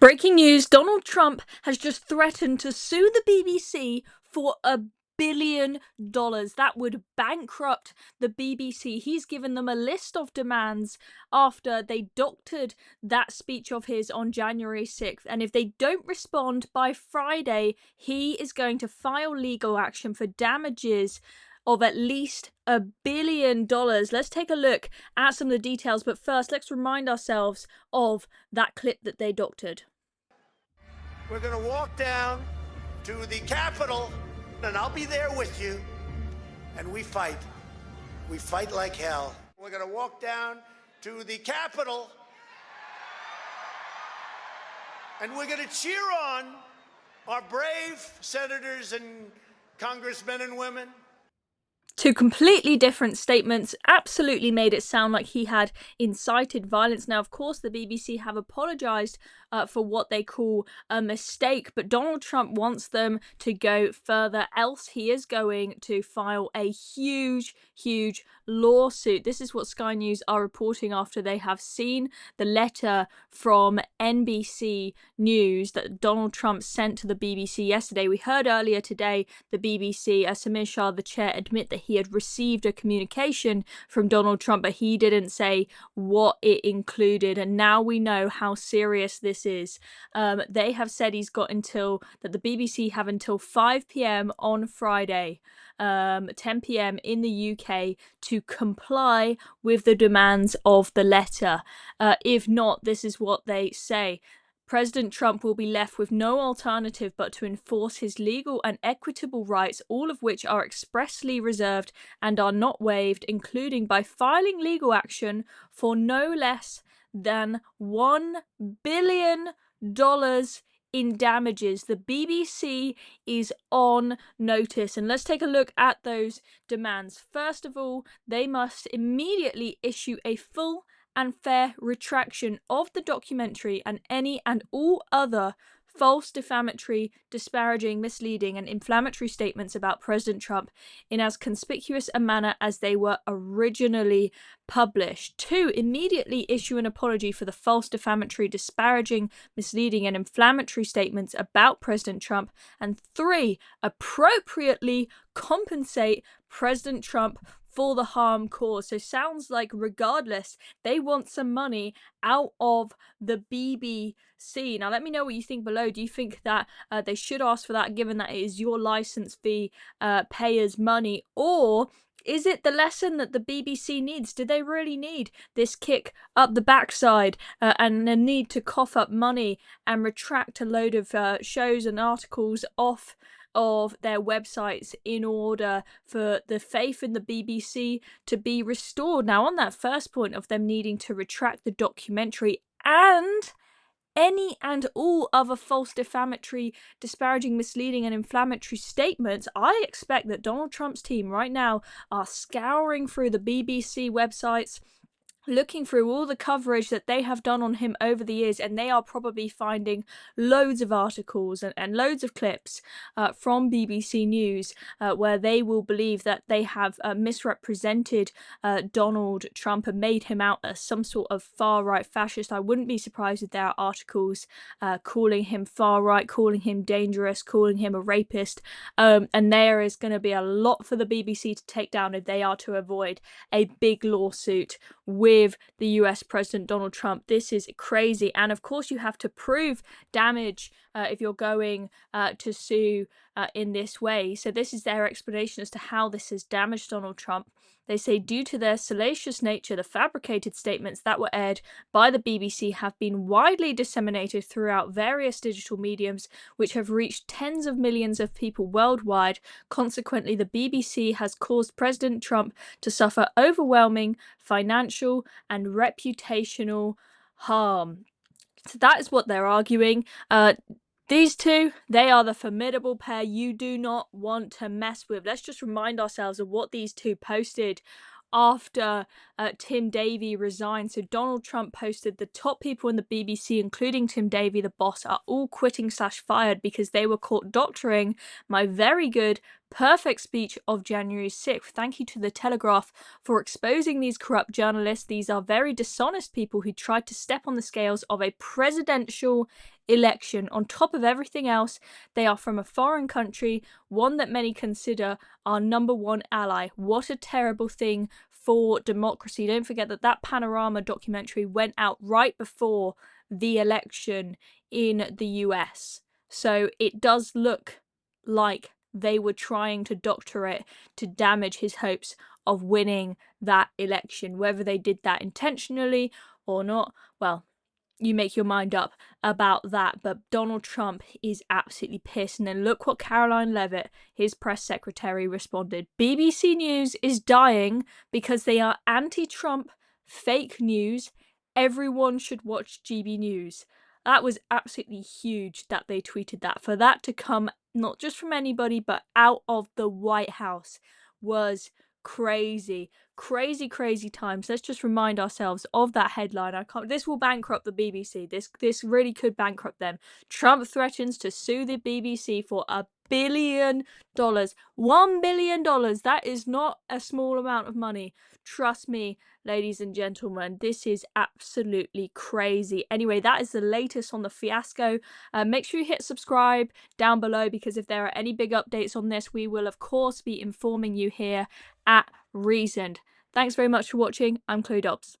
Breaking news, Donald Trump has just threatened to sue the BBC for $1 billion. That would bankrupt the BBC. He's given them a list of demands after they doctored that speech of his on January 6th. And if they don't respond by Friday, he is going to file legal action for damages of at least $1 billion. Let's take a look at some of the details, but first let's remind ourselves of that clip that they doctored. We're going to walk down to the Capitol, and I'll be there with you, and we fight. We fight like hell. We're going to walk down to the Capitol, and we're going to cheer on our brave senators and congressmen and women. Two completely different statements, absolutely made it sound like he had incited violence. Now, of course, the BBC have apologised for what they call a mistake, but Donald Trump wants them to go further, else he is going to file a huge lawsuit. This is what Sky News are reporting after they have seen the letter from NBC News that Donald Trump sent to the BBC yesterday. We heard earlier today the BBC, Samir Shah, the chair, admit that he had received a communication from Donald Trump, but he didn't say what it included. And now we know how serious this is. They have said that the BBC have until 5 p.m. on Friday, 10 p.m. in the UK, to comply with the demands of the letter. If not, this is what they say. President Trump will be left with no alternative but to enforce his legal and equitable rights, all of which are expressly reserved and are not waived, including by filing legal action for no less than $1 billion in damages. The BBC is on notice, and let's take a look at those demands. First of all, they must immediately issue a full and fair retraction of the documentary and any and all other false, defamatory, disparaging, misleading, and inflammatory statements about President Trump in as conspicuous a manner as they were originally published. 2, immediately issue an apology for the false, defamatory, disparaging, misleading, and inflammatory statements about President Trump. And 3, appropriately compensate President Trump for the harm caused. So sounds like regardless, they want some money out of the BBC. Now let me know what you think below. Do you think that they should ask for that, given that it is your license fee payers' money? Or is it the lesson that the BBC needs? Do they really need this kick up the backside and the need to cough up money and retract a load of shows and articles off of their websites in order for the faith in the BBC to be restored? Now, on that first point of them needing to retract the documentary and any and all other false, defamatory, disparaging, misleading, and inflammatory statements, I expect that Donald Trump's team right now are scouring through the BBC websites, looking through all the coverage that they have done on him over the years, and they are probably finding loads of articles and loads of clips from BBC News where they will believe that they have misrepresented Donald Trump and made him out as some sort of far-right fascist. I wouldn't be surprised if there are articles calling him far-right, calling him dangerous, calling him a rapist, and there is going to be a lot for the BBC to take down if they are to avoid a big lawsuit with the US President Donald Trump. This is crazy. And of course, you have to prove damage if you're going to sue in this way. So this is their explanation as to how this has damaged Donald Trump. They say, due to their salacious nature, the fabricated statements that were aired by the BBC have been widely disseminated throughout various digital mediums, which have reached tens of millions of people worldwide. Consequently, the BBC has caused President Trump to suffer overwhelming financial and reputational harm. So that is what they're arguing. These two, they are the formidable pair you do not want to mess with. Let's just remind ourselves of what these two posted after Tim Davie resigned. So Donald Trump posted, the top people in the BBC, including Tim Davie, the boss, are all quitting/fired because they were caught doctoring my very good perfect speech of January 6th. Thank you to the Telegraph for exposing these corrupt journalists. These are very dishonest people who tried to step on the scales of a presidential election. On top of everything else, they are from a foreign country, one that many consider our number one ally. What a terrible thing for democracy. Don't forget that that Panorama documentary went out right before the election in the US. So it does look like they were trying to doctor it to damage his hopes of winning that election. Whether they did that intentionally or not, well, you make your mind up about that. But Donald Trump is absolutely pissed. And then look what Caroline Levitt, his press secretary, responded. BBC News is dying because they are anti-Trump fake news. Everyone should watch GB News. That was absolutely huge that they tweeted that. For that to come not just from anybody, but out of the White House was crazy. Crazy times. Let's just remind ourselves of that headline. This will bankrupt the BBC. This really could bankrupt them. Trump threatens to sue the BBC for $1 billion. $1 billion. That is not a small amount of money. Trust me, ladies and gentlemen, this is absolutely crazy. Anyway, that is the latest on the fiasco. Make sure you hit subscribe down below, because if there are any big updates on this, we will of course be informing you here at Reasoned. Thanks very much for watching. I'm Chloe Dobbs.